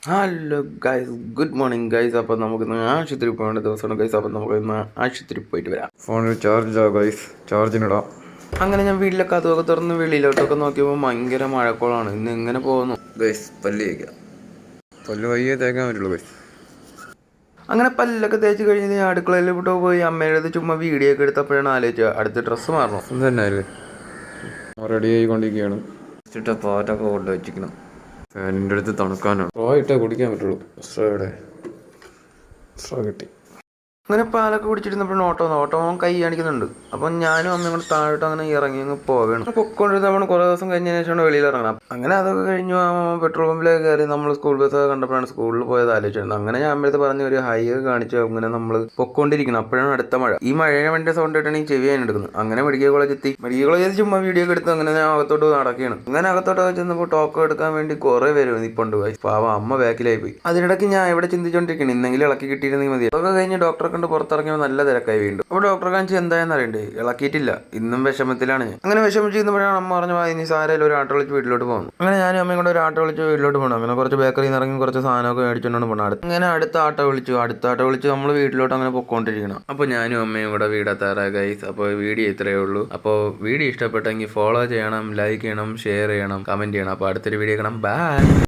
Hello guys, good morning guys. അപ്പോൾ നമുക്ക് ഇന്ന് ആശുപത്രി പോകേണ്ട ദിവസമാണ് ഗൈസ്. അപ്പോൾ നമുക്ക് ഇന്ന് ആശുപത്രി പോയിട്ട് വരാം. ഫോണിൽ ചാർജ് ഗൈസ്, ചാർജിനിടാം. അങ്ങനെ ഞാൻ വീട്ടിലൊക്കെ അതൊക്കെ തുറന്ന് വെളിയിലോട്ടൊക്കെ നോക്കിയപ്പോൾ ഭയങ്കര മഴക്കോളാണ്. ഇന്ന് എങ്ങനെ പോകുന്നു ഗൈസ്? പല്ല് തേക്കാം. പല്ല് വയ്യേ തേക്കാൻ പറ്റുള്ളൂ ഗൈസ്. അങ്ങനെ പല്ലൊക്കെ തേച്ച് കഴിഞ്ഞ് ഞാൻ അടുക്കളയിലോട്ട് പോയി അമ്മയുടെ ചുമ്മാ വീഡിയോ ഒക്കെ എടുത്തപ്പോഴാണ് ആലോചിച്ചത് അടുത്ത ഡ്രസ്സ് മാറണം. തന്നെ അല്ലേ, റെഡി ആയിക്കൊണ്ടിരിക്കുകയാണ്. ഇഷ്ട പാറ്റൊക്കെ കൊണ്ട് വെച്ചിരിക്കണം. ഫാനിൻ്റെ അടുത്ത് തണുക്കാനാണ്. സ്ട്രോ ഇട്ടേ കുടിക്കാൻ പറ്റുള്ളൂ. സ്ട്രോ കിട്ടി. അങ്ങനെ പാലൊക്കെ കുടിച്ചിരുന്നപ്പോഴാണ് ഓട്ടോ കൈ കാണിക്കുന്നുണ്ട്. അപ്പം ഞാനും അമ്മയും കൂടെ താഴോട്ട് അങ്ങനെ ഇറങ്ങി അങ്ങ് പോവുകയാണ്. പൊക്കോണ്ടിരുന്നപ്പോൾ കുറേ ദിവസം കഴിഞ്ഞതിന് ശേഷമാണ് വെളിയിൽ ഇറങ്ങണം. അങ്ങനെ അതൊക്കെ കഴിഞ്ഞു പെട്രോൾ പമ്പിലേക്ക് കയറി നമ്മൾ സ്കൂൾ ബസ്സൊക്കെ കണ്ടപ്പോഴാണ് സ്കൂളിൽ പോയത് ആലോചിച്ചിരുന്നത്. അങ്ങനെ ഞാൻ അമ്മയടുത്ത് പറഞ്ഞ് ഒരു ഹൈ കാണിച്ചു. അങ്ങനെ നമ്മൾ പൊക്കോണ്ടിരിക്കണം. അപ്പോഴാണ് അടുത്ത മഴ. ഈ മഴയെ വേണ്ടി സൗണ്ട് ആയിട്ടാണ് ഈ ചെവി ഞാൻ എടുക്കുന്നത്. അങ്ങനെ മെഡിക്കൽ കോളേജ് എത്തി. മെഡിക്കൽ കോളേജിൽ ചുമ്മാ വീഡിയോ ഒക്കെ എടുത്ത് അങ്ങനെ ഞാൻ അകത്തോട്ട് നടക്കുകയാണ്. അങ്ങനെ അകത്തോട്ട് ചെന്നപ്പോൾ ടോക്കൺ എടുക്കാൻ വേണ്ടി കുറേ പേര് നിൽപ്പുണ്ട്. പാവം അമ്മ ബാക്കിലായി പോയി. അതിനിടയ്ക്ക് ഞാൻ ഇവിടെ ചിന്തിച്ചോണ്ടിരിക്കണം, ഇന്നെങ്കിലും ഇളക്കി കിട്ടിയിരുന്നെങ്കിൽ മതി. അതൊക്കെ കഴിഞ്ഞ് ഡോക്ടറെ കണ്ട് പുറത്തിറങ്ങിയപ്പോൾ നല്ല തിരക്കായി വീണ്ടും. അപ്പോൾ ഡോക്ടറെ കാണിച്ച് എന്തായെന്ന് അറിയണ്ടേ, ഇളക്കിയിട്ടില്ല. ഇന്നും വിഷമത്തിലാണ് ഞാൻ. അങ്ങനെ വിഷമിച്ചിരുന്നപ്പോഴാണ് അമ്മ പറഞ്ഞു, ഇനി സാരമില്ല, ഒരു ആട്ടോ വിളിച്ച് വീട്ടിലോട്ട് പോകുന്നു. അങ്ങനെ ഞാനും അമ്മയും കൂടെ ഒരു ആട്ടോ വിളിച്ച് വീട്ടിലോട്ട് പോകണം. അങ്ങനെ കുറച്ച് ബേക്കറിയിൽ നിന്ന് ഇറങ്ങി കുറച്ച് സാധനമൊക്കെ മേടിച്ചുകൊണ്ടാണ് പോകുന്നത്. അങ്ങനെ അടുത്ത ആട്ടോ വിളിച്ച് നമ്മൾ വീട്ടിലോട്ട് അങ്ങനെ പൊക്കോണ്ടിരിക്കണം. അപ്പോൾ ഞാനും അമ്മയും കൂടെ വീടെത്താറായി ഗൈസ്. അപ്പോൾ വീഡിയോ ഇത്രയേ ഉള്ളൂ. അപ്പോൾ വീഡിയോ ഇഷ്ടപ്പെട്ടെങ്കിൽ ഫോളോ ചെയ്യണം, ലൈക്ക് ചെയ്യണം, ഷെയർ ചെയ്യണം, കമൻറ്റ് ചെയ്യണം. അപ്പോൾ അടുത്തൊരു വീഡിയോ കാണാം. ബൈ.